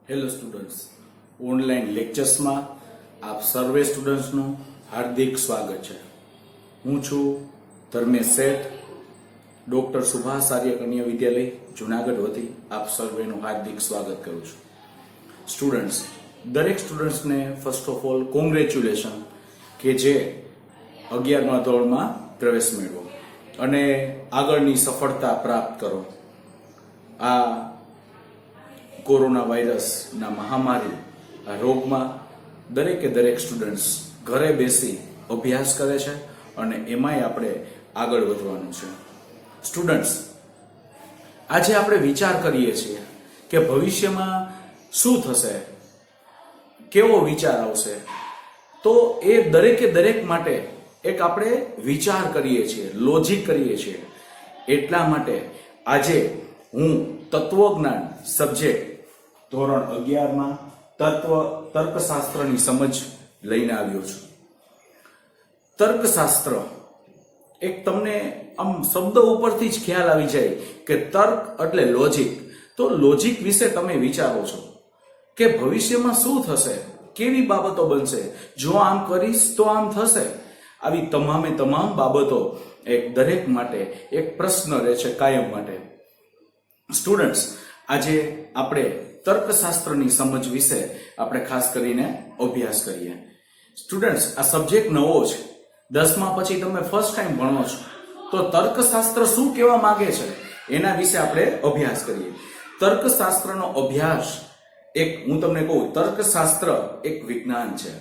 Hello students, online લેક્ચર્સમાં આપ સર્વે સ્ટુડન્ટ્સનું હાર્દિક સ્વાગત છે. હું છું ધર્મેશ શેઠ, ડોક્ટર સુભાષ આર્ય કન્યા વિદ્યાલય જુનાગઢ વતી આપ સર્વેનું હાર્દિક સ્વાગત કરું છું. સ્ટુડન્ટ્સ, દરેક સ્ટુડન્ટ્સને ફર્સ્ટ ઓફ ઓલ કોંગ્રેચ્યુલેશન કે જે 11મા ધોરણમાં પ્રવેશ મેળવો અને આગળની સફળતા પ્રાપ્ત કરો. આ કોરોના વાયરસના મહામારી આ રોગમાં દરેકે દરેક સ્ટુડન્ટ્સ ઘરે બેસી અભ્યાસ કરે છે અને એમાંય આપણે આગળ વધવાનું છે. સ્ટુડન્ટ્સ, આજે આપણે વિચાર કરીએ છીએ કે ભવિષ્યમાં શું થશે, કેવો વિચાર આવશે, તો એ દરેકે દરેક માટે એક આપણે વિચાર કરીએ છીએ, લોજિક કરીએ છીએ. એટલા માટે આજે હું તત્વજ્ઞાન સબ્જેક્ટ ધોરણ 11માં તર્કશાસ્ત્રની સમજ લઈને આવ્યો છું. તર્કશાસ્ત્ર એક તમને આમ શબ્દ ઉપરથી જ ખ્યાલ આવી જાય કે તર્ક એટલે લોજિક. તો લોજિક વિશે તમે વિચારો છો કે ભવિષ્યમાં શું થશે, કેવી બાબતો બનશે, જો આમ કરીશ તો આમ થશે. આવી તમામે તમામ બાબતો એક દરેક માટે એક પ્રશ્ન રહે છે કાયમ માટે. સ્ટુડન્ટ્સ, આજે આપણે તર્કશાસ્ત્રની સમજ વિશે આપણે ખાસ કરીને અભ્યાસ કરીએ. સ્ટુડન્ટ્સ, આ સબ્જેક્ટ નવો છે, 10મા પછી તમે ફર્સ્ટ ટાઈમ ભણો છો, તો તર્કશાસ્ત્ર શું કહેવા માંગે છે એના વિશે આપણે અભ્યાસ કરીએ. તર્કશાસ્ત્રનો અભ્યાસ એક, હું તમને કહું, તર્કશાસ્ત્ર એક વિજ્ઞાન છે.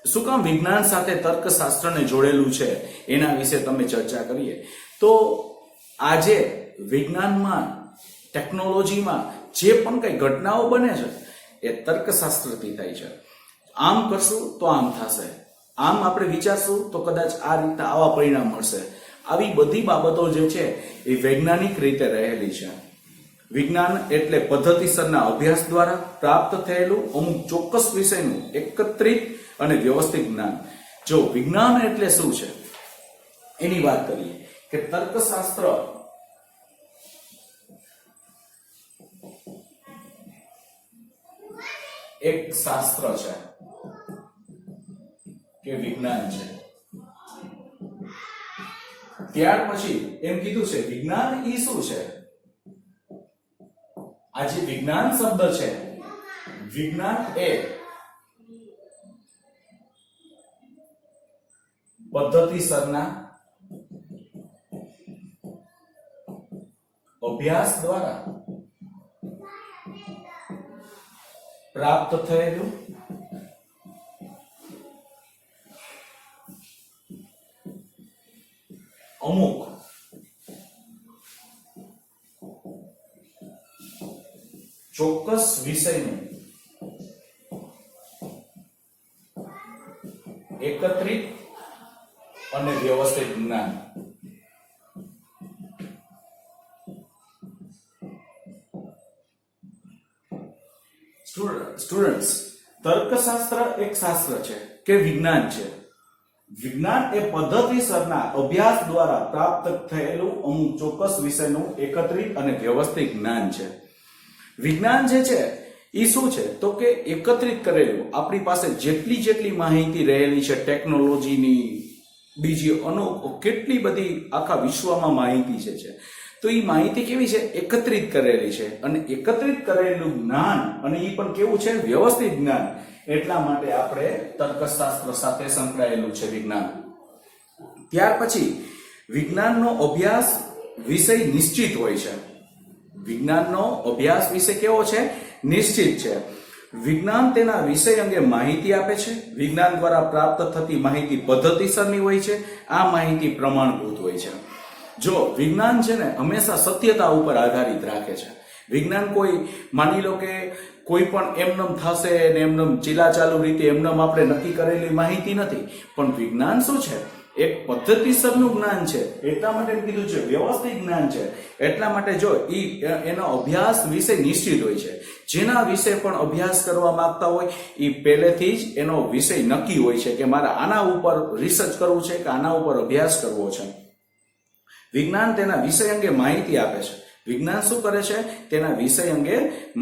શું કામ વિજ્ઞાન સાથે તર્કશાસ્ત્રને જોડેલું છે એના વિશે તમે ચર્ચા કરીએ. તો આજે વિજ્ઞાનમાં, ટેકનોલોજીમાં જે પણ કઈ ઘટનાઓ બને છે એ તર્કશાસ્ત્રથી થાય છે. આમ કરશું તો આમ થશે, આમ આપણે વિચારશું તો કદાચ આ રીતના આવા પરિણામ મળશે. આવી બધી બાબતો જે છે એ વૈજ્ઞાનિક રીતે રહેલી છે. વિજ્ઞાન એટલે પદ્ધતિસરના અભ્યાસ દ્વારા પ્રાપ્ત થયેલું અમુક ચોક્કસ વિષયનું એકત્રિત અને વ્યવસ્થિત જ્ઞાન. જો વિજ્ઞાન એટલે શું છે એની વાત કરીએ કે તર્કશાસ્ત્ર એક શાસ્ત્ર છે કે વિજ્ઞાન છે. ત્યાર પછી એમ કીધું છે વિજ્ઞાન ઈ શું છે. આ જે વિજ્ઞાન શબ્દ છે, વિજ્ઞાન એ પદ્ધતિસરના અભ્યાસ દ્વારા પ્રાપ્ત થયેલું અમુક ચોક્કસ વિષયનું એકત્રિત અને વ્યવસ્થિત જ્ઞાન. સ્ટુડન્ટ્સ, તર્કશાસ્ત્ર એક શાસ્ત્ર છે કે વિજ્ઞાન છે. વિજ્ઞાન એ પદ્ધતિસરના અભ્યાસ દ્વારા પ્રાપ્ત થયેલું અમુક ચોક્કસ વિષયનું એકત્રિત અને વ્યવસ્થિત જ્ઞાન છે. વિજ્ઞાન જે છે એ શું છે તો કે એકત્રિત કરેલું, આપણી પાસે જેટલી માહિતી રહેલી છે ટેકનોલોજીની, બીજી કેટલી બધી આખા વિશ્વમાં માહિતી છે તો એ માહિતી કેવી છે, એકત્રિત કરેલી છે. અને એકત્રિત કરેલું જ્ઞાન, અને એ પણ કેવું છે, વ્યવસ્થિત જ્ઞાન. એટલા માટે આપણે તર્કશાસ્ત્ર સાથે સંકળાયેલું છે વિજ્ઞાન. ત્યાર પછી વિજ્ઞાનનો અભ્યાસ વિષય નિશ્ચિત હોય છે. વિજ્ઞાનનો અભ્યાસ વિષય કેવો છે, નિશ્ચિત છે. વિજ્ઞાન તેના વિષય અંગે માહિતી આપે છે. વિજ્ઞાન દ્વારા પ્રાપ્ત થતી માહિતી પદ્ધતિસરની હોય છે. આ માહિતી પ્રમાણભૂત હોય છે. જો વિજ્ઞાન છે ને હંમેશા સત્યતા ઉપર આધારિત રાખે છે. વિજ્ઞાન કોઈ, માની લો કે કોઈ પણ એમનેમ થશે ને એમનેમ ચીલાચાલુ રીતે એમનેમ આપણે નક્કી કરેલી માહિતી નથી. પણ વિજ્ઞાન શું છે, એક પદ્ધતિસરનું જ્ઞાન છે. એટલા માટે કીધું છે વ્યવસ્થિત જ્ઞાન છે. એટલા માટે જો એનો અભ્યાસ વિષય નિશ્ચિત હોય છે. જેના વિશે પણ અભ્યાસ કરવા માંગતા હોય એ પહેલેથી જ એનો વિષય નક્કી હોય છે કે મારે આના ઉપર રિસર્ચ કરવું છે કે આના ઉપર અભ્યાસ કરવો છે. વિજ્ઞાન તેના વિષય અંગે માહિતી આપે છે. વિજ્ઞાન શું કરે છે? તેના વિષય અંગે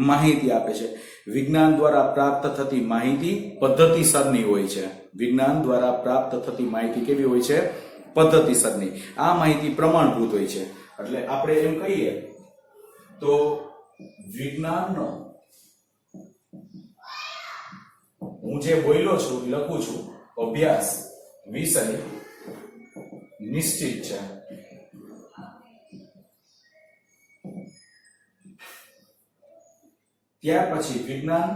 માહિતી આપે છે. વિજ્ઞાન દ્વારા પ્રાપ્ત થતી માહિતી પદ્ધતિસરની હોય છે. વિજ્ઞાન દ્વારા પ્રાપ્ત થતી માહિતી કેવી હોય છે? પદ્ધતિસરની. આ માહિતી પ્રમાણભૂત હોય છે. એટલે આપણે એમ કહીએ તો વિજ્ઞાનનો હું જે બોલ્યો છું લખું છું અભ્યાસ વિષય નિશ્ચિત છે. ત્યાર પછી વિજ્ઞાન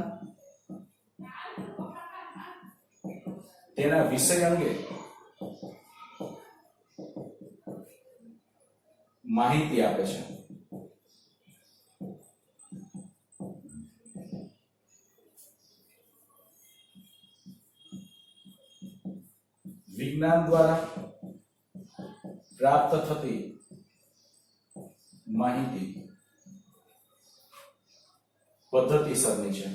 તેના વિષય અંગે માહિતી આપે છે. વિજ્ઞાન દ્વારા પ્રાપ્ત થતી માહિતી પદ્ધતિસરની છે.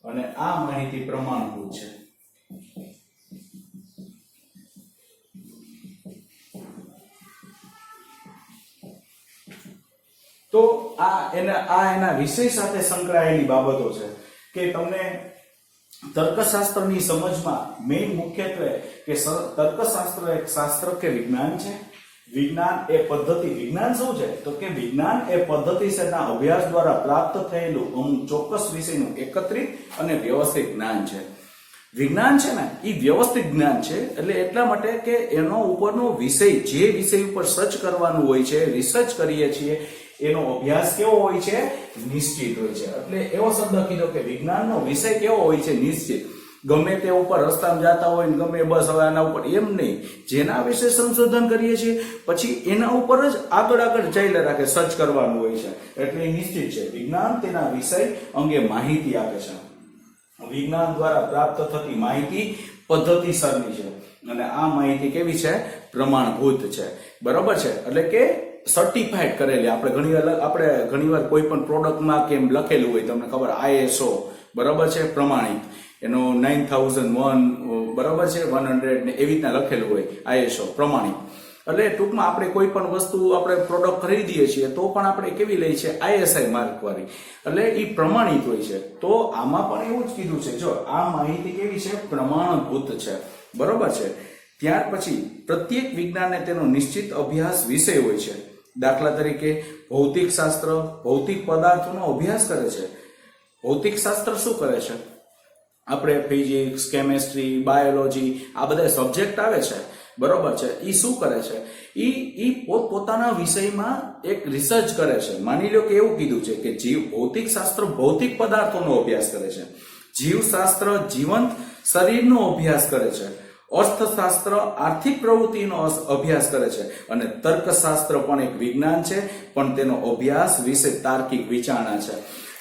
અને આ માહિતી પ્રમાણભૂત છે. તો આ એના વિષય સાથે સંકળાયેલી બાબતો છે કે તમને તર્કશાસ્ત્રની સમજમાં મેઇન મુખ્યત્વે કે તર્કશાસ્ત્ર એક શાસ્ત્ર કે વિજ્ઞાન છે. વિજ્ઞાન એ પદ્ધતિ. વિજ્ઞાન શું છે? તો કે વિજ્ઞાન એ પદ્ધતિસરના અભ્યાસ દ્વારા પ્રાપ્ત થયેલું અમુક ચોક્કસ વિષયનું એકત્રિત અને વ્યવસ્થિત જ્ઞાન છે. વિજ્ઞાન છે ને એ વ્યવસ્થિત જ્ઞાન છે. એટલે એટલા માટે કે એનો ઉપરનો વિષય, જે વિષય ઉપર સર્ચ કરવાનું હોય છે, રિસર્ચ કરીએ છીએ, એનો અભ્યાસ કેવો હોય છે? નિશ્ચિત હોય છે. એટલે એવો શબ્દ કીધો કે વિજ્ઞાનનો વિષય કેવો હોય છે? નિશ્ચિત. ગમે તે ઉપર રસ્તામાં જતા હોય ને ગમે બસ હવે આના ઉપર એમ નહીં, જેના વિશે સંશોધન કરીએ છીએ પછી એના ઉપર જ આગળ ચાલ્યા રાખે, સર્ચ કરવાનું હોય છે. એટલે એ નિશ્ચિત છે. વિજ્ઞાન તેના વિષય અંગે માહિતી આપે છે. વિજ્ઞાન દ્વારા પ્રાપ્ત થતી માહિતી પદ્ધતિસરની છે. અને આ માહિતી કેવી છે? પ્રમાણભૂત છે. બરોબર છે. એટલે કે સર્ટિફાઈડ કરેલી. આપણે ઘણીવાર કોઈ પણ પ્રોડક્ટમાં કેમ લખેલું હોય તમને ખબર, ISO બરાબર છે, પ્રમાણિત. એનો 9001 બરાબર છે, 100 ને એવી રીતના લખેલું હોય ISO પ્રમાણિત. એટલે ટૂંકમાં આપણે કોઈ પણ વસ્તુ આપણે પ્રોડક્ટ ખરીદીએ છીએ તો પણ આપણે કેવી લઈએ છીએ? ISI માર્ક વાળી. એટલે એ પ્રમાણિત હોય છે. તો આમાં પણ એવું જ કીધું છે. જો આ માહિતી કેવી છે? પ્રમાણભૂત છે. બરોબર છે. ત્યાર પછી પ્રત્યેક વિજ્ઞાનને તેનો નિશ્ચિત અભ્યાસ વિષય હોય છે. દાખલા તરીકે ભૌતિક શાસ્ત્ર ભૌતિક પદાર્થોનો અભ્યાસ કરે છે. ભૌતિક શાસ્ત્ર શું કરે છે? આપણે ફિઝિક્સ, કેમેસ્ટ્રી, બાયોલોજી આ બધા સબ્જેક્ટ આવે છે. બરોબર છે. એ શું કરે છે? એ પોતાના વિષયમાં એક રિસર્ચ કરે છે. માની લો કે એવું કીધું છે કે ભૌતિક શાસ્ત્ર ભૌતિક પદાર્થોનો અભ્યાસ કરે છે. જીવશાસ્ત્ર જીવંત શરીરનો અભ્યાસ કરે છે. અર્થશાસ્ત્ર આર્થિક પ્રવૃત્તિનો અભ્યાસ કરે છે. અને તર્કશાસ્ત્ર પણ એક વિજ્ઞાન છે, પણ તેનો અભ્યાસ વિશે તાર્કિક વિચારણા છે.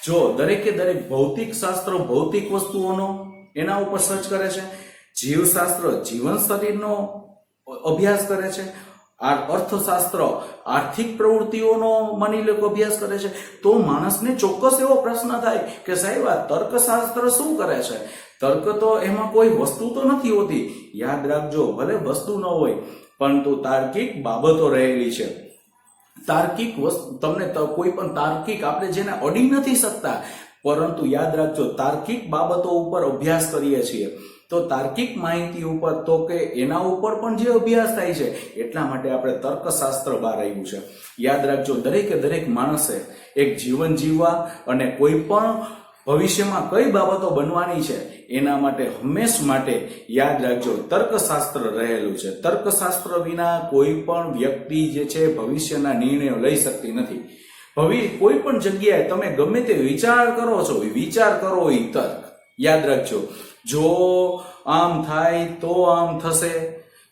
જો દરેકે દરેક ભૌતિક શાસ્ત્ર ભૌતિક વસ્તુઓનો એના ઉપર સર્ચ કરે છે. જીવશાસ્ત્ર જીવન શરીરનો અભ્યાસ કરે છે. અર્થશાસ્ત્ર આર્થિક પ્રવૃત્તિઓનો માની લો અભ્યાસ કરે છે. તો માણસને ચોક્કસ એવો પ્રશ્ન થાય કે સાહેબ આ તર્કશાસ્ત્ર શું કરે છે? તર્ક તો એમાં કોઈ વસ્તુ તો નથી હોતી. યાદ રાખજો, ભલે વસ્તુ ન હોય પરંતુ તાર્કિક બાબતો રહેલી છે. તાર્કિક તમને કોઈ પણ તાર્કિક આપણે જેને અડી નથી શકતા, પરંતુ યાદ રાખજો તાર્કિક બાબતો ઉપર અભ્યાસ કરીએ છીએ તો તાર્કિક માહિતી ઉપર તો કે એના ઉપર પણ જે અભ્યાસ થાય છે, એટલા માટે આપણે તર્કશાસ્ત્ર બહાર આવ્યું છે. યાદ રાખજો દરેકે દરેક માણસે એક જીવન જીવવા અને કોઈ પણ ભવિષ્યમાં કઈ બાબતો બનવાની છે એના માટે હંમેશ માટે યાદ રાખજો તર્કશાસ્ત્ર રહેલું છે. તર્કશાસ્ત્ર વિના કોઈ પણ વ્યક્તિ જે છે ભવિષ્યના નિર્ણયો લઈ શકતી નથી. કોઈ પણ જગ્યાએ તમે ગમે તે વિચાર કરો છો, વિચાર કરો એ તર્ક. યાદ રાખજો, જો આમ થાય તો આમ થશે,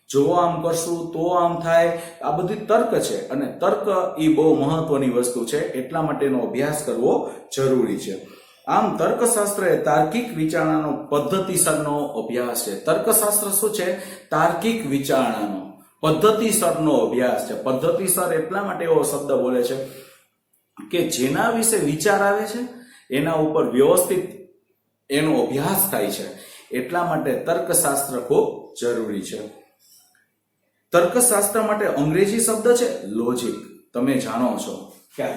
જો આમ કરશું તો આમ થાય, આ બધી તર્ક છે. અને તર્ક એ બહુ મહત્વની વસ્તુ છે, એટલા માટેનો અભ્યાસ કરવો જરૂરી છે. આમ તર્કશાસ્ત્ર એ તાર્કિક વિચારણાનો પદ્ધતિસરનો અભ્યાસ છે. તર્કશાસ્ત્ર શું છે? તાર્કિક વિચારણાનો પદ્ધતિસરનો અભ્યાસ છે. પદ્ધતિસર એટલા માટે એવો શબ્દ બોલે છે કે જેના વિશે વિચાર આવે છે એના ઉપર વ્યવસ્થિત એનો અભ્યાસ થાય છે. એટલા માટે તર્કશાસ્ત્ર ખૂબ જરૂરી છે. તર્કશાસ્ત્ર માટે અંગ્રેજી શબ્દ છે લોજિક. તમે જાણો છો કે આ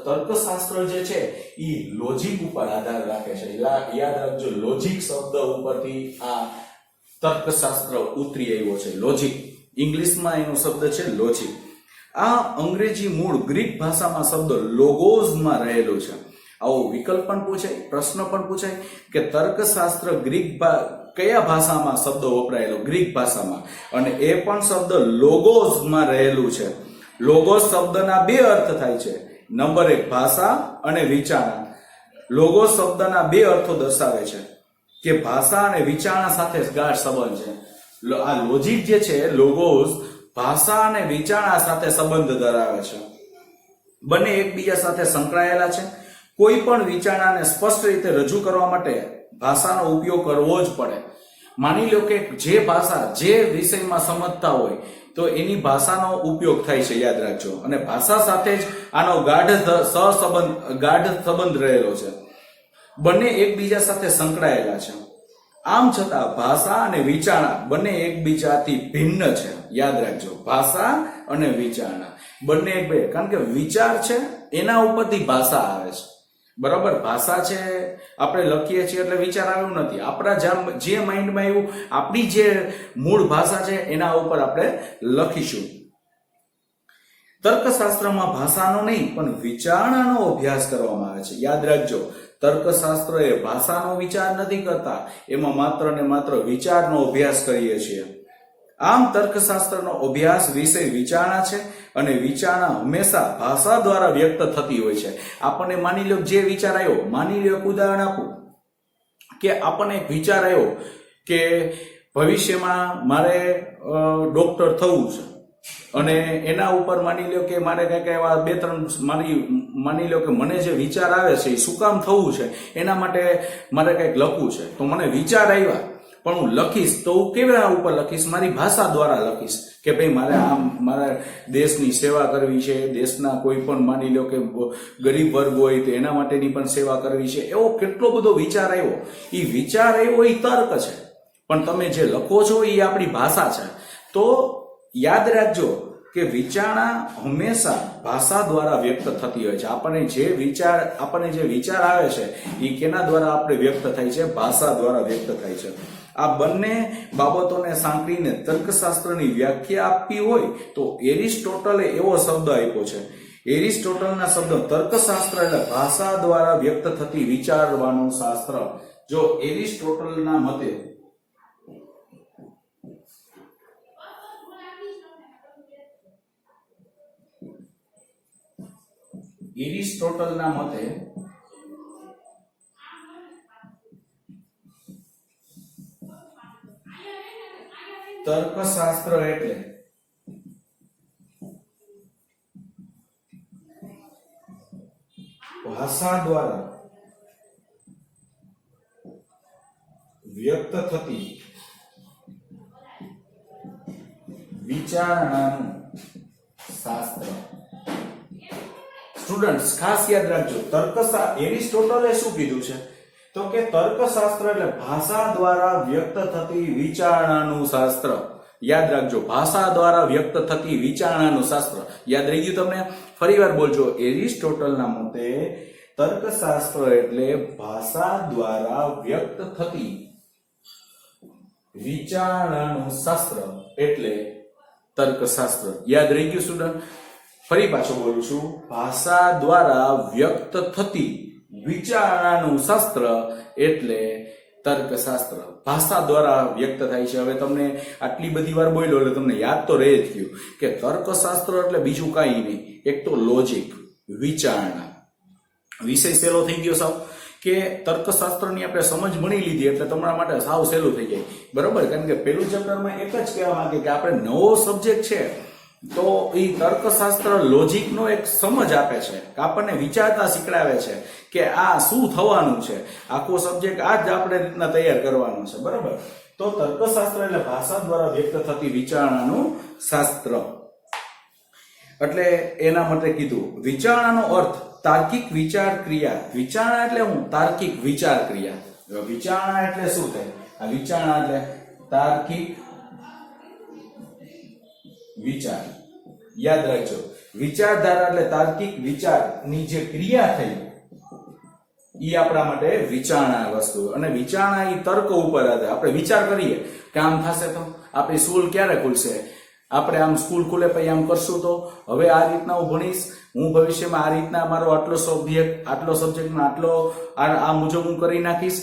તર્કશાસ્ત્ર જે છે એ લોજિક ઉપર આધાર રાખે છે. યાદ રાખજો, લોજિક શબ્દ ઉપરથી આ તર્કશાસ્ત્ર ઉતરી આવ્યો છે. લોજિક ઇંગ્લિશમાં એનો શબ્દ છે લોજિક. આ અંગ્રેજી મૂળ ગ્રીક ભાષામાં શબ્દ લોગોઝમાં રહેલો છે. આવો વિકલ્પ પણ પૂછાય, પ્રશ્ન પણ પૂછાય કે તર્કશાસ્ત્ર કયા ભાષામાં શબ્દ વપરાયેલો? ગ્રીક ભાષામાં. અને એ પણ શબ્દ લોગોઝમાં રહેલું છે. લોગોસ શબ્દના બે અર્થ થાય છે. નંબર 1 ભાષા અને વિચારણા. લોગોસ શબ્દના બે અર્થો દર્શાવે છે કે ભાષા અને વિચારણા સાથે ગાઢ સંબંધ છે. આ લોજિક જે છે લોગોસ ભાષા અને વિચારણા સાથે સંબંધ ધરાવે છે. બંને એકબીજા સાથે સંકળાયેલા છે. કોઈ પણ વિચારણાને સ્પષ્ટ રીતે રજૂ કરવા માટે ભાષાનો ઉપયોગ કરવો જ પડે. માની લો કે જે ભાષા જે વિષયમાં સમજતા હોય તો એની ભાષાનો ઉપયોગ થાય છે, યાદ રાખજો. અને ભાષા સાથે જ આનો ગાઢ સંબંધ રહેલો છે. બંને એકબીજા સાથે સંકળાયેલા છે. આમ છતાં ભાષા અને વિચારણા બંને એકબીજાથી ભિન્ન છે. યાદ રાખજો, ભાષા અને વિચારણા બંને કારણ કે વિચાર છે એના ઉપરથી ભાષા આવે છે. બરાબર, ભાષા છે આપણે લખીએ છીએ એટલે વિચાર આવ્યું નથી. આપણા જે માઇન્ડમાં આવ્યું, આપણી જે મૂળ ભાષા છે એના ઉપર આપણે લખીશું. તર્કશાસ્ત્રમાં ભાષાનો નહીં પણ વિચારણાનો અભ્યાસ કરવામાં આવે છે. યાદ રાખજો, તર્કશાસ્ત્ર એ ભાષાનો વિચાર નથી કરતા, એમાં માત્ર ને માત્ર વિચારનો અભ્યાસ કરીએ છીએ. આમ તર્કશાસ્ત્રનો અભ્યાસ વિષય વિચારણા છે અને વિચારણા હંમેશા ભાષા દ્વારા વ્યક્ત થતી હોય છે. આપણને માની લો જે વિચાર આવ્યો, માની લો એક ઉદાહરણ આપું કે આપણને એક વિચાર આવ્યો કે ભવિષ્યમાં મારે ડોક્ટર થવું છે અને એના ઉપર માની લો કે મારે કઈક એવા 2-3 માની લો કે મને જે વિચાર આવે છે એ શું કામ થવું છે એના માટે મારે કઈક લખવું છે. તો મને વિચાર આવ્યા પણ હું લખીશ તો હું કેવા ઉપર લખીશ? મારી ભાષા દ્વારા લખીશ કે ભાઈ મારે આમ મારા દેશની સેવા કરવી છે, દેશના કોઈ પણ માની લો કે ગરીબ વર્ગ હોય તો એના માટેની પણ સેવા કરવી છે. એવો કેટલો બધો વિચાર આવ્યો. એ વિચાર આવ્યો એ તર્ક છે, પણ તમે જે લખો છો એ આપણી ભાષા છે. તો યાદ રાખજો કે વિચારણા હંમેશા ભાષા દ્વારા વ્યક્ત થતી હોય છે. આપણને જે વિચાર આવે છે એ કેના દ્વારા આપણે વ્યક્ત થાય છે? ભાષા દ્વારા વ્યક્ત થાય છે. આ બંને બાબતોને સાંકળીને તર્કશાસ્ત્રની વ્યાખ્યા આપવી હોય તો એરિસ્ટોટલે એવો શબ્દ આપ્યો છે. એરિસ્ટોટલના શબ્દ તર્કશાસ્ત્ર એટલે ભાષા દ્વારા વ્યક્ત થતી વિચારવાનું શાસ્ત્ર. જો એરિસ્ટોટલના મતે તર્કશાસ્ત્ર એટલે ભાષા દ્વારા વ્યક્ત થતી વિચારણાનું શાસ્ત્ર. સ્ટુડન્ટ્સ ખાસ યાદ રાખજો, એરિસ્ટોટલે શું કીધું છે તો કે તર્કશાસ્ત્ર એટલે ભાષા દ્વારા વ્યક્ત થતી વિચારણાનું શાસ્ત્ર. યાદ રાખજો, ભાષા દ્વારા વ્યક્ત થતી વિચારણાનું શાસ્ત્ર. યાદ રહી ગયું તમને? ફરીવાર બોલજો. એરિસ્ટોટલના મતે તર્કશાસ્ત્ર એટલે ભાષા દ્વારા વ્યક્ત થતી વિચારણાનું શાસ્ત્ર એટલે તર્કશાસ્ત્ર. યાદ રહી ગયું સ્ટુડન્ટ? ફરી પાછો બોલું છું. ભાષા દ્વારા વ્યક્ત થતી વિચારણાનું શાસ્ત્ર એટલે તર્કશાસ્ત્ર. ભાષા દ્વારા વ્યક્ત થાય છે. હવે તમને આટલી બધી વાર બોલ્યો એટલે તમને યાદ તો રહે જ ગયું કે તર્કશાસ્ત્ર એટલે બીજું કાંઈ નહીં, એક તો લોજિક, વિચારણા. વિષય સહેલો થઈ ગયો સાવ કે તર્કશાસ્ત્રની આપણે સમજ ભણી લીધી એટલે તમારા માટે સાવ સહેલું થઈ જાય. બરોબર? કારણ કે પહેલું ચેપ્ટરમાં એક જ કહેવા માંગે કે આપણે નવો સબ્જેક્ટ છે તો એ તર્કશાસ્ત્ર લોજિકનો એક સમજ આપે છે, આપણને વિચારતા શીખડાવે છે કે આ શું થવાનું છે. આખો સબ્જેક્ટ આ જ આપણે રીતના તૈયાર કરવાનો છે. બરાબર? તો તર્કશાસ્ત્ર એટલે ભાષા દ્વારા વ્યક્ત થતી વિચારણાનું શાસ્ત્ર. એટલે એના માટે કીધું વિચારણાનો અર્થ તાર્કિક વિચાર ક્રિયા. વિચારણા એટલે હું તાર્કિક વિચાર ક્રિયા. વિચારણા એટલે શું થાય? આ વિચારણા એટલે તાર્કિક વિચાર. યાદ રાખજો, વિચારધારા એટલે તાર્કિક વિચારની જે ક્રિયા થઈ ઈ આપણા માટે વિચારણા વસ્તુ. અને વિચારણા ઈ તર્ક ઉપર આધાર. આપણે વિચાર કરીએ કે આમ થશે તો આપણી સ્કૂલ ક્યારે ખુલશે, આપણે આમ સ્કૂલ ખુલે પછી આમ કરશું તો હવે આ રીતના હું ભણીશ, હું ભવિષ્યમાં આ રીતના મારો આટલો સબ્જેક્ટમાં આટલો આ મુજબ હું કરી નાખીશ,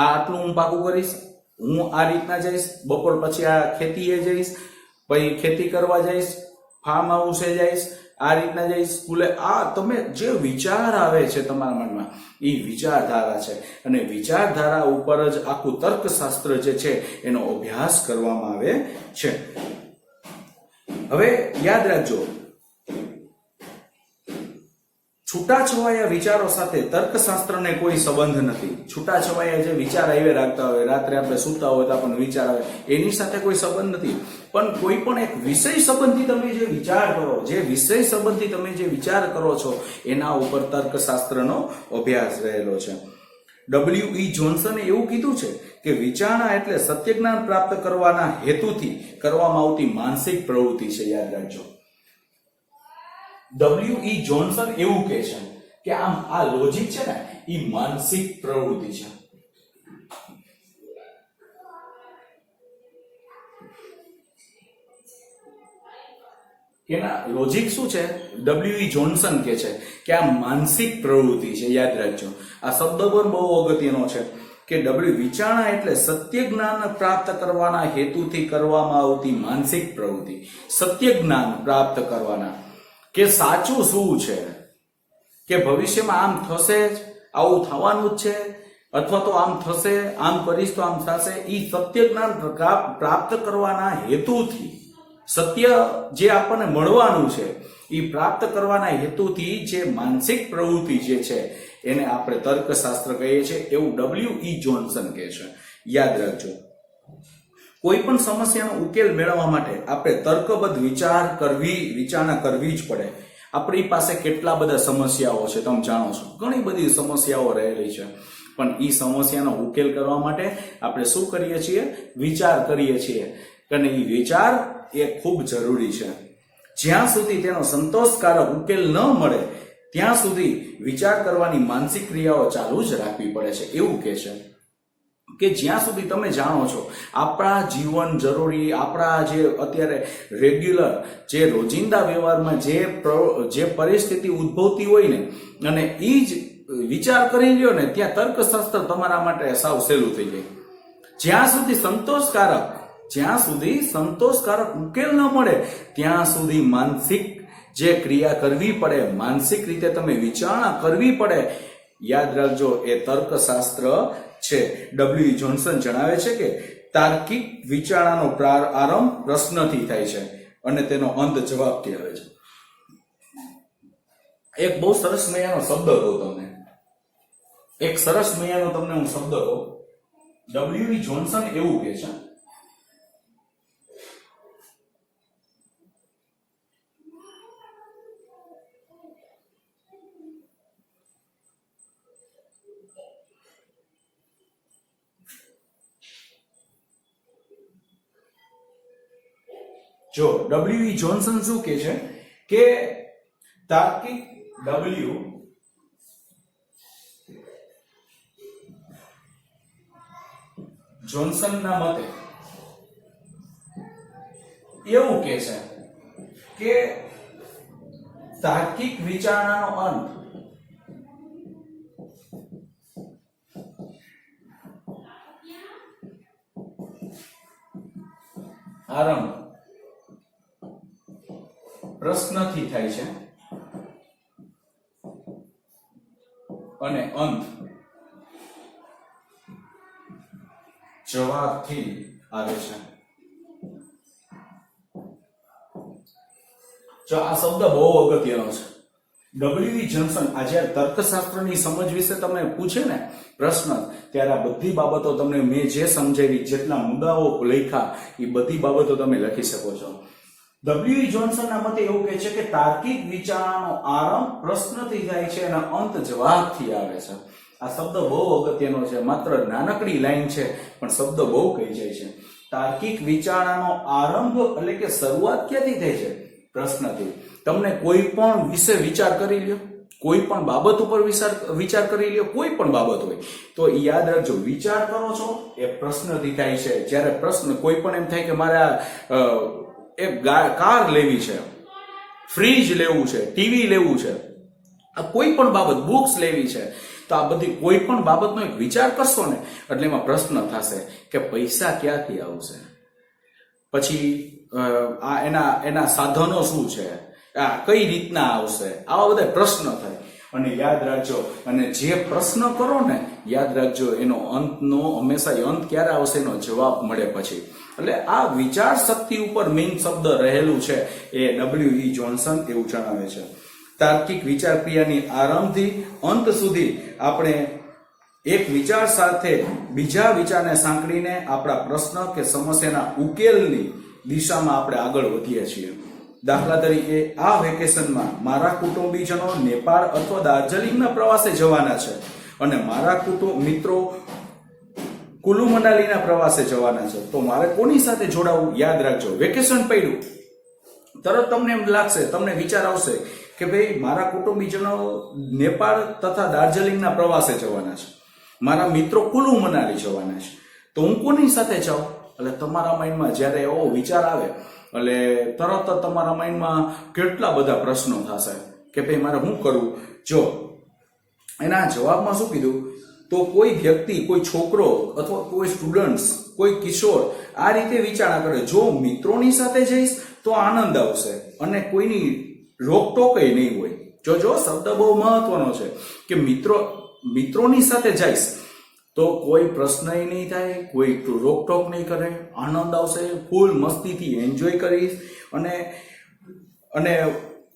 આટલું હું પાકું કરીશ, હું આ રીતના જઈશ, બપોર પછી આ ખેતીએ જઈશ, પછી ખેતી કરવા જઈશ, ફાર્મ હાઉસે જઈશ, આ રીતના જઈશ સ્કૂલે. આ તમે જે વિચાર આવે છે તમારા મનમાં એ વિચારધારા છે. અને વિચારધારા ઉપર જ આખું તર્કશાસ્ત્ર જે છે એનો અભ્યાસ કરવામાં આવે છે. હવે યાદ રાખજો, છૂટાછવાયા વિચારો સાથે તર્કશાસ્ત્રને કોઈ સંબંધ નથી. છૂટાછવાયા જે વિચાર આવે રાખતા હોય, રાત્રે આપણે સૂતા હોય તો આપણને વિચાર આવે, એની સાથે કોઈ સંબંધ નથી. પણ કોઈ પણ એક વિષય સંબંધી તમે જે વિચાર કરો, જે વિષય સંબંધી તમે જે વિચાર કરો છો એના ઉપર તર્કશાસ્ત્રનો અભ્યાસ રહેલો છે. W.E. જોન્સને એવું કીધું છે કે વિચારણા એટલે સત્ય જ્ઞાન પ્રાપ્ત કરવાના હેતુથી કરવામાં આવતી માનસિક પ્રવૃત્તિ છે. યાદ રાખજો, W.E. જોન્સન એવું કહે છે કે આમ આ લોજિક છે ને એ માનસિક પ્રવૃત્તિ છે. એના લોજિક શું છે? W.E. જોન્સન કહે છે કે આ માનસિક પ્રવૃત્તિ છે. યાદ રાખજો, આ શબ્દ પણ બહુ અગત્યનો છે કે વિચારણા એટલે સત્ય જ્ઞાન પ્રાપ્ત કરવાના હેતુથી કરવામાં આવતી માનસિક પ્રવૃત્તિ. સત્ય જ્ઞાન પ્રાપ્ત કરવાના કે સાચું શું છે, કે ભવિષ્યમાં આમ થશે જ, આવું થવાનું જ છે, અથવા તો આમ થશે, આમ કરીશ તો આમ થશે. એ સત્ય જ્ઞાન પ્રાપ્ત કરવાના હેતુથી, સત્ય જે આપણને મળવાનું છે એ પ્રાપ્ત કરવાના હેતુથી જે માનસિક પ્રવૃત્તિ જે છે એને આપણે તર્કશાસ્ત્ર કહીએ છીએ, એવું W.E. જોન્સન કહે છે. યાદ રાખજો, કોઈ પણ સમસ્યાનો ઉકેલ મેળવવા માટે આપણે તર્કબદ્ધ વિચારણા કરવી જ પડે. આપણી પાસે કેટલા બધા સમસ્યાઓ છે તમે જાણો છો, ઘણી બધી સમસ્યાઓ રહેલી છે. પણ એ સમસ્યાનો ઉકેલ કરવા માટે આપણે શું કરીએ છીએ? વિચાર કરીએ છીએ. અને એ વિચાર એ ખૂબ જરૂરી છે. જ્યાં સુધી તેનો સંતોષકારક ઉકેલ ન મળે ત્યાં સુધી વિચાર કરવાની માનસિક ક્રિયાઓ ચાલુ જ રાખવી પડે છે. એવું કહે છે કે જ્યાં સુધી તમે જાણો છો આપણા જીવન જરૂરી, આપણા જે અત્યારે રેગ્યુલર જે રોજિંદા વ્યવહારમાં જે પરિસ્થિતિ ઉદ્ભવતી હોય ને, અને એ જ વિચાર કરી લ્યો ને, ત્યાં તર્કશાસ્ત્ર તમારા માટે સાવ સહેલું થઈ જાય. જ્યાં સુધી સંતોષકારક ઉકેલ ન મળે ત્યાં સુધી માનસિક જે ક્રિયા કરવી પડે, માનસિક રીતે તમે વિચારણા કરવી પડે. યાદ રાખજો, એ તર્કશાસ્ત્ર છે. W.E. જોન્સન જણાવે છે કે તાર્કિક વિચારણાનો આરંભ પ્રશ્નથી થાય છે અને તેનો અંત જવાબથી આવે છે. એક બહુ સરસ મજાનો શબ્દ કહું તમને, હું શબ્દ કહું. W.E. જોન્સન એવું કહે છે જો W.E. જોન્સન શું કહે છે કે તાર્કિક જોન્સનના મતે એવું કહે છે કે તાર્કિક વિચારણાનો અંત આરંભ પ્રશ્નથી થાય છે અને અંત જવાબથી આવે છે. જો આ શબ્દ બહુ અગત્યનો છે. W.E. જોન્સન આ જ્યારે તર્કશાસ્ત્રની સમજ વિશે તમે પૂછે ને પ્રશ્ન, ત્યારે આ બધી બાબતો તમને મેં જે સમજાવી, જેટલા મુદ્દાઓ લખ્યા એ બધી બાબતો તમે લખી શકો છો. W.E. જોન્સનના મતે એવું કહે છે કે તાર્કિક વિચારણાનો આરંભ પ્રશ્નથી થાય છે અને અંત જવાબથી આવે છે. આ શબ્દ બહુ અગત્યનો છે, માત્ર નાનકડી લાઈન છે પણ શબ્દ બહુ કહી જાય છે. તાર્કિક વિચારણાનો આરંભ એટલે કે શરૂઆત ક્યાંથી થાય છે? પ્રશ્નથી. તમને કોઈ પણ વિશે વિચાર કરી લ્યો, કોઈ પણ બાબત ઉપર વિચાર કરી લ્યો, કોઈ પણ બાબત હોય તો યાદ રાખજો, વિચાર કરો છો એ પ્રશ્નથી થાય છે. જ્યારે પ્રશ્ન કોઈ પણ એમ થાય કે મારે એક કાર લેવી છે, ફ્રીજ લેવું છે, ટીવી લેવું છે, આ કોઈ પણ બાબત, બુક્સ લેવી છે, તો આ બધી કોઈ પણ બાબતનો એક વિચાર કરશો ને એટલે એમાં પ્રશ્ન થશે કે પૈસા ક્યાંથી આવશે, પછી આ એના સાધનો શું છે, આ કઈ રીતના આવશે, આવા બધા પ્રશ્ન થાય. અને યાદ રાખજો, અને જે પ્રશ્ન કરો ને યાદ રાખજો, એનો હંમેશા અંત ક્યારે આવશે એનો જવાબ મળે પછી. એટલે આ વિચાર શક્તિ ઉપર મેઇન શબ્દ રહેલું છે એ W.E. જોન્સન એવું જણાવે છે. તાર્કિક વિચાર ક્રિયાની આરંભથી અંત સુધી આપણે એક વિચાર સાથે બીજા વિચારને સાંકળીને આપણા પ્રશ્ન કે સમસ્યાના ઉકેલની દિશામાં આપણે આગળ વધીએ છીએ. દાખલા તરીકે આ વેકેશનમાં મારા કુટુંબીજનો નેપાળ અથવા દાર્જિલિંગના પ્રવાસે જવાના છે અને મારા મિત્રો કુલુ મનાલીના પ્રવાસે જવાના છે, તો મારે કોની સાથે જોડાવું? યાદ રાખજો, વેકેશન પડ્યું તરત તમને એમ લાગશે, તમને વિચાર આવશે કે ભાઈ મારા કુટુંબીજનો નેપાળ તથા દાર્જિલિંગના પ્રવાસે જવાના છે, મારા મિત્રો કુલુ મનાલી જવાના છે, તો હું કોની સાથે જાઉં? એટલે તમારા માઇન્ડમાં જ્યારે એવો વિચાર આવે એટલે તરત જ તમારા માઇન્ડમાં કેટલા બધા પ્રશ્નો થશે કે ભાઈ મારે શું કરવું? જો એના જવાબમાં શું કીધું, તો કોઈ વ્યક્તિ, કોઈ છોકરો અથવા કોઈ સ્ટુડન્ટ્સ, કોઈ કિશોર આ રીતે વિચારણા કરે, જો મિત્રોની સાથે જઈશ તો આનંદ આવશે અને કોઈની રોકટોક નહીં હોય. જો શબ્દ બહુ મહત્વનો છે કે મિત્રોની સાથે જઈશ તો કોઈ પ્રશ્ન નહીં થાય, કોઈ રોકટોક નહીં કરે, આનંદ આવશે, ફૂલ મસ્તીથી એન્જોય કરીશ અને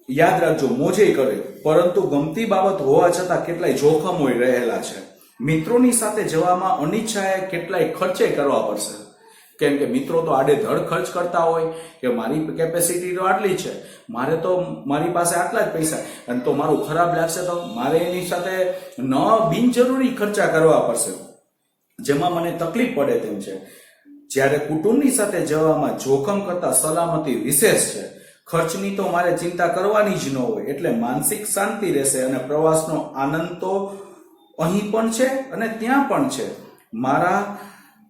યાદ રાખજો મોજે કરે. પરંતુ ગમતી બાબત હોવા છતાં કેટલાય જોખમો રહેલા છે. મિત્રોની સાથે જવામાં અનિચ્છાએ કેટલાય ખર્ચે કરવા પડશે, કેમ કે મિત્રો તો આડેધડ ખર્ચ કરતા હોય કે મારી કેપેસિટી તો આટલી છે, મારી પાસે આટલા જ પૈસા, અને તો મારું ખરાબ લાગશે તો મારે એની સાથે બિનજરૂરી ખર્ચા કરવા પડશે, જેમાં મને તકલીફ પડે તેમ છે. જ્યારે કુટુંબની સાથે જવામાં જોખમ કરતા સલામતી વિશેષ છે. ખર્ચની તો મારે ચિંતા કરવાની જ ન હોય, એટલે માનસિક શાંતિ રહેશે અને પ્રવાસનો આનંદ તો અહીં પણ છે અને ત્યાં પણ છે. મારા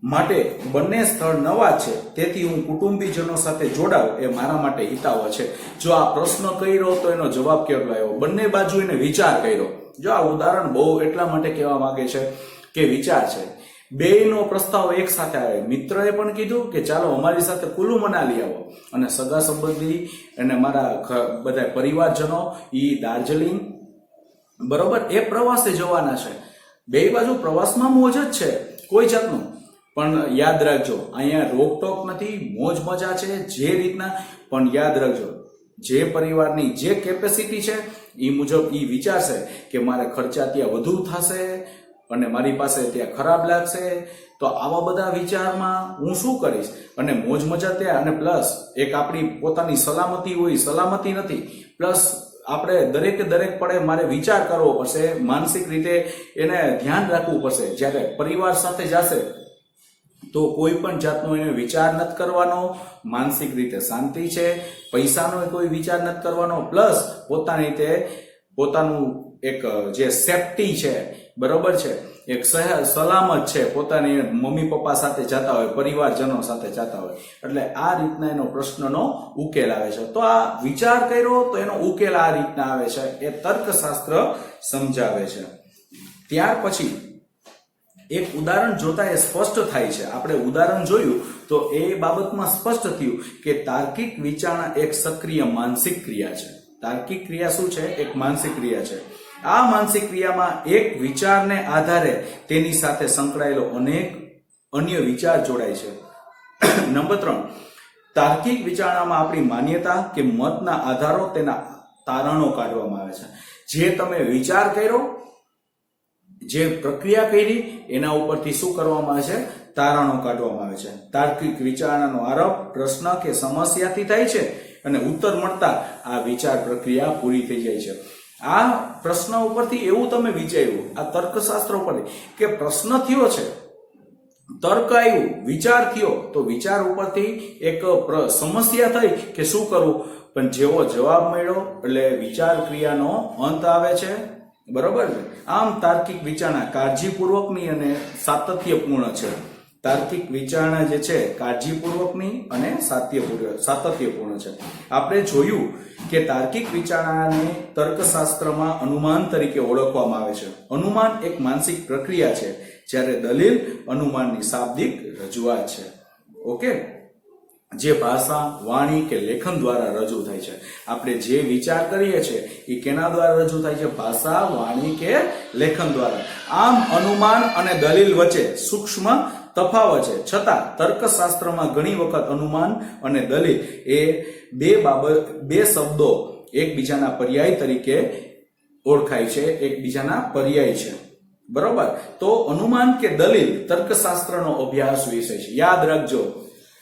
માટે બંને સ્થળ નવા છે, તેથી હું કુટુંબીજનો સાથે જોડાવ એ મારા માટે હિતાવહ છે. જો આ પ્રશ્ન કર્યો તો એનો જવાબ કેટલો આવ્યો, બંને બાજુ એને વિચાર કર્યો. જો આ ઉદાહરણ બહુ એટલા માટે કહેવા માંગે છે કે વિચાર છે, બેયનો પ્રસ્તાવ એક સાથે આવે. મિત્રએ પણ કીધું કે ચાલો અમારી સાથે કુલુ મનાલી આવો, અને સગા સંબંધી અને મારા બધા પરિવારજનો દાર્જિલિંગ બરોબર એ પ્રવાસે જવાના છે. બે બાજુ પ્રવાસમાં મોજ જ છે કોઈ જાતનું, પણ યાદ રાખજો અહીંયા રોકટોક નથી, મોજ મજા છે જે રીતના. પણ યાદ રાખજો, જે પરિવારની જે કેપેસિટી છે એ મુજબ એ વિચારશે કે મારે ખર્ચા ત્યાં વધુ થશે અને મારી પાસે ત્યાં ખરાબ લાગશે, તો આવા બધા વિચારમાં હું શું કરીશ? અને મોજ મજા ત્યાં, અને પ્લસ એક આપણી પોતાની સલામતી હોય, સલામતી નથી, પ્લસ આપણે દરેક પડે મારે વિચાર કરવો પડશે, માનસિક રીતે એને ધ્યાન રાખવું પડશે. જ્યારે પરિવાર સાથે જશે તો કોઈ પણ જાતનો એને વિચાર નથી કરવાનો, માનસિક રીતે શાંતિ છે, પૈસાનો કોઈ વિચાર નથી કરવાનો, પ્લસ પોતાની રીતે પોતાનું એક જે સેફટી છે બરોબર છે, એક સલામત છે, પોતાની મમ્મી પપ્પા સાથે જતા હોય, પરિવારજનો સાથે જતા હોય, એટલે આ રીતના એનો પ્રશ્નનો ઉકેલ આવે છે. તો આ વિચાર કર્યો તો એનો ઉકેલ આ રીતના આવે છે, એ તર્કશાસ્ત્ર સમજાવે છે. ત્યાર પછી એક ઉદાહરણ જોતા એ સ્પષ્ટ થાય છે, આપણે ઉદાહરણ જોયું તો એ બાબતમાં સ્પષ્ટ થયું કે તાર્કિક વિચારણા એક સક્રિય માનસિક ક્રિયા છે. તાર્કિક ક્રિયા શું છે? એક માનસિક ક્રિયા છે. આ માનસિક ક્રિયામાં એક વિચારને આધારે તેની સાથે સંકળાયેલો અનેક અન્ય વિચાર જોડાય છે. નંબર 3, તાર્કિક વિચારણામાં આપણી માન્યતા કે મતના આધારો, તેના તારણો કાઢવામાં આવે છે. જે તમે વિચાર કર્યો, જે પ્રક્રિયા કરી, એના ઉપરથી શું કરવામાં આવે છે? તારણો કાઢવામાં આવે છે. તાર્કિક વિચારણાનો આરંભ પ્રશ્ન કે સમસ્યાથી થાય છે અને ઉત્તર મળતા આ વિચાર પ્રક્રિયા પૂરી થઈ જાય છે. આ પ્રશ્ન ઉપરથી એવું તમે વિચાર્યું, આ તર્કશાસ્ત્ર ઉપરથી કે પ્રશ્ન થયો છે, તર્ક આવ્યું, વિચાર થયો, તો વિચાર ઉપરથી એક સમસ્યા થઈ કે શું કરવું, પણ જેવો જવાબ મળ્યો એટલે વિચાર ક્રિયાનો અંત આવે છે, બરોબર છે. આમ તાર્કિક વિચારણા કાળજીપૂર્વકની અને સાતત્યપૂર્ણ છે. તાર્કિક વિચારણા જે છે કાળજીપૂર્વકની અને સાતત્યપૂર્ણ છે. આપણે જોયું કે તાર્કિક વિચારણાને તર્કશાસ્ત્રમાં અનુમાન તરીકે ઓળખવામાં આવે છે. અનુમાન એક માનસિક પ્રક્રિયા છે, જ્યારે દલીલ અનુમાનની શાબ્દિક રજૂઆત છે. ઓકે, જે ભાષા, વાણી કે લેખન દ્વારા રજૂ થાય છે. આપણે જે વિચાર કરીએ છીએ એ કેના દ્વારા રજૂ થાય છે? ભાષા, વાણી કે લેખન દ્વારા. આમ અનુમાન અને દલીલ વચ્ચે સૂક્ષ્મ તફાવત છે, છતાં તર્કશાસ્ત્રમાં ઘણી વખત અનુમાન અને દલીલ એ બે શબ્દો એકબીજાના પર્યાય તરીકે ઓળખાય છે, એકબીજાના પર્યાય છે, બરોબર. તો અનુમાન કે દલીલ તર્કશાસ્ત્રનો અભ્યાસ વિષય છે. યાદ રાખજો,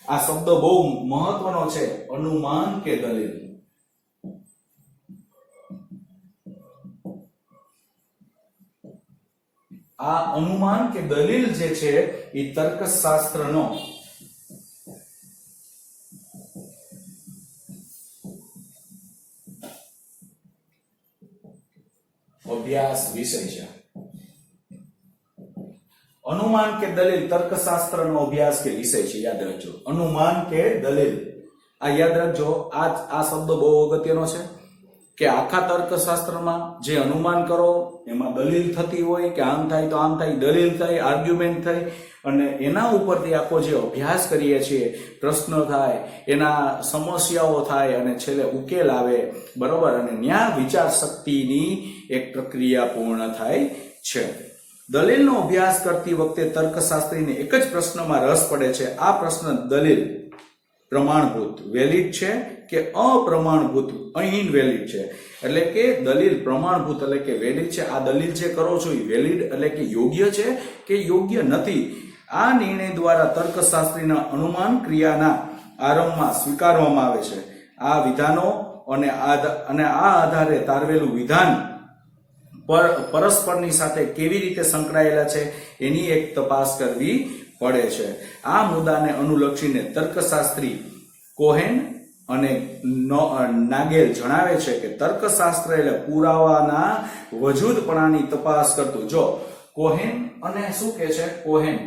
આ શબ્દ બહુ મહત્વનો છે, અનુમાન કે દલીલ. આ અનુમાન કે દલીલ જે છે એ તર્કશાસ્ત્રનો અભ્યાસ વિષય છે. અનુમાન કે દલીલ તર્કશાસ્ત્રનો અભ્યાસ કે વિષય છે. યાદ રાખજો, અનુમાન કે દલીલ. આ યાદ રાખજો, આ શબ્દ બહુ અગત્યનો છે કે આખા તર્કશાસ્ત્રમાં જે અનુમાન કરો એમાં દલીલ થતી હોય કે આમ થાય તો આમ થાય, દલીલ થાય, આર્ગ્યુમેન્ટ થાય, અને એના ઉપરથી આખો જે અભ્યાસ કરીએ છીએ, પ્રશ્ન થાય, એના સમસ્યાઓ થાય અને છેલ્લે ઉકેલ આવે, બરોબર, અને ન્યા વિચાર શક્તિની એક પ્રક્રિયા પૂર્ણ થાય છે. દલીલનો અભ્યાસ કરતી વખતે તર્કશાસ્ત્રીને એક જ પ્રશ્નમાં રસ પડે છે. આ પ્રશ્ન દલીલ પ્રમાણભૂત વેલિડ છે કે અપ્રમાણભૂત ઇનવેલિડ છે. એટલે કે દલીલ પ્રમાણભૂત એટલે કે વેલિડ છે, આ દલીલ જે કરો છો એ વેલિડ એટલે કે યોગ્ય છે કે યોગ્ય નથી. આ નિર્ણય દ્વારા તર્કશાસ્ત્રીના અનુમાન ક્રિયાના આરંભમાં સ્વીકારવામાં આવે છે. આ વિધાનો અને આ આધારે તારવેલું વિધાન પરસ્પરની સાથે કેવી રીતે સંકળાયેલા છે એની એક તપાસ કરવી પડે છે. આ મુદ્દાને અનુલક્ષીને તર્કશાસ્ત્રી કોહેન અને નાગેલ જણાવે છે કે તર્કશાસ્ત્ર એટલે પુરાવાના વજૂદપણાની તપાસ કરતું. જો કોહેન અને શું કે છે, કોહેન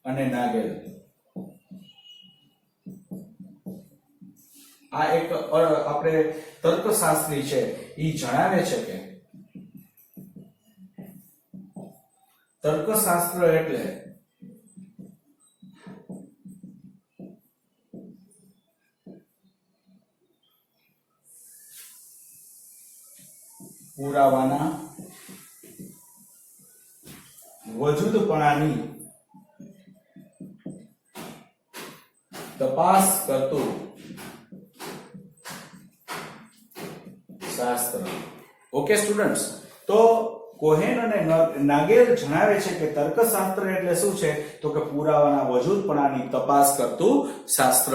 અને નાગેલ, આ એક આપણે તર્કશાસ્ત્રી છે એ જણાવે છે કે તર્કશાસ્ત્ર એટલે પુરાવાના વજૂદપણાની તપાસ કરતું શાસ્ત્ર. ઓકે સ્ટુડન્ટ્સ, તો કોહેન અને નાગેલ જણાવે છે કે તર્કશાસ્ત્ર એટલે શું છે, તો કે પુરાવાના વજૂદપણાની તપાસ કરતું શાસ્ત્ર.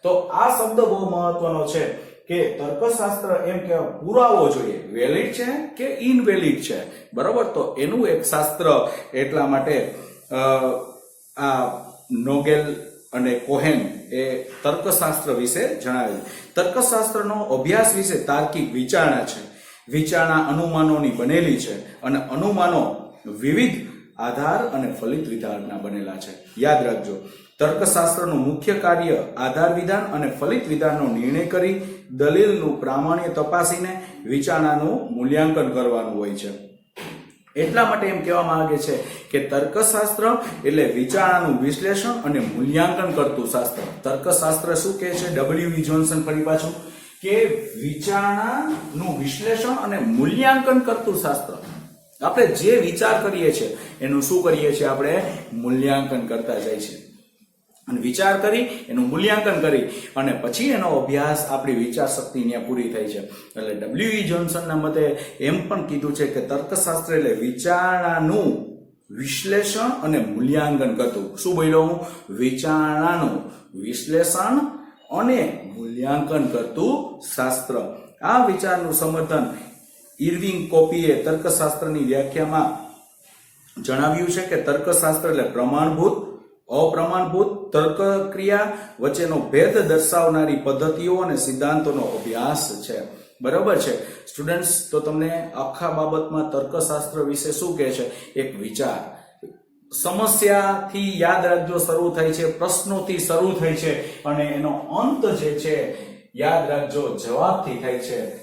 તો આ શબ્દ બહુ મહત્વનો છે કે તર્કશાસ્ત્ર એમ કે પુરાવો જોઈએ, વેલિડ છે કે ઇનવેલિડ છે, બરોબર. તો એનું એક શાસ્ત્ર, એટલા માટે આ નોગેલ અને કોહેન એ તર્કશાસ્ત્ર વિશે જણાવે છે. તર્કશાસ્ત્રનો અભ્યાસ વિશે તાર્કિક વિચારણા છે. વિચારણા અનુમાનોની બનેલી છે અને અનુમાનો વિવિધ આધાર અને ફલિત વિધાનના બનેલા છે. યાદ રાખજો, તર્કશાસ્ત્રનું મુખ્ય કાર્ય આધાર વિધાન અને ફલિત વિધાનનો નિર્ણય કરી દલીલનું પ્રામાણ્ય તપાસીને વિચારણાનું મૂલ્યાંકન કરવાનું હોય છે. એટલા માટે એમ કહેવામાં આવે છે કે તર્કશાસ્ત્ર એટલે વિચારણાનું વિશ્લેષણ અને મૂલ્યાંકન કરતું શાસ્ત્ર. તર્કશાસ્ત્ર શું કહે છે? W.E. જોન્સન ફરી પાછું કે વિચારણાનું વિશ્લેષણ અને મૂલ્યાંકન કરતું શાસ્ત્ર. આપણે જે વિચાર કરીએ છીએ એનું શું કરીએ છીએ? આપણે મૂલ્યાંકન કરતા જાય છે, અને વિચાર કરી એનું મૂલ્યાંકન કરી અને પછી એનો અભ્યાસ આપણી વિચાર શક્તિ ત્યાં પૂરી થઈ છે. એટલે W.E. જોન્સનના મતે એમ પણ કીધું છે કે તર્કશાસ્ત્ર એટલે વિચારણાનું વિશ્લેષણ અને મૂલ્યાંકન કરતું. શું બોલ્યો હું? વિચારણાનું વિશ્લેષણ અને મૂલ્યાંકન કરતું શાસ્ત્ર. આ વિચારનું સમર્થન ઇર્વિંગ કોપીએ તર્કશાસ્ત્રની વ્યાખ્યામાં જણાવ્યું છે કે તર્કશાસ્ત્ર એટલે પ્રમાણભૂત અપ્રમાણભૂત તર્ક ક્રિયા વચ્ચેનો ભેદ દર્શાવનારી પદ્ધતિઓ અને સિદ્ધાંતોનો અભ્યાસ છે. બરાબર છે સ્ટુડન્ટ્સ? તો તમને આખા બાબતમાં તર્કશાસ્ત્ર વિશે શું કહે છે? એક વિચાર. સમસ્યાથી યાદ રાખજો શરૂ થાય છે, પ્રશ્નોથી શરૂ થાય છે અને એનો અંત જે છે યાદ રાખજો જવાબથી થાય છે.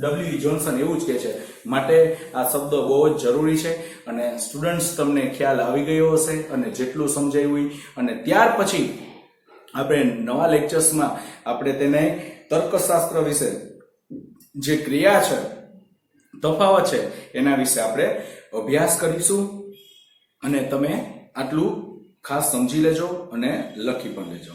ડબલ્યુ જોન્સન એવું જ કહે છે. માટે આ શબ્દો બહુ જ જરૂરી છે અને સ્ટુડન્ટ્સ તમને ખ્યાલ આવી ગયો હશે અને જેટલું સમજાયું અને ત્યાર પછી આપણે નવા લેક્ચર્સમાં આપણે તેને તર્કશાસ્ત્ર વિશે જે ક્રિયા છે, તફાવત છે, એના વિશે આપણે અભ્યાસ કરીશું અને તમે આટલું ખાસ સમજી લેજો અને લખી પણ લેજો.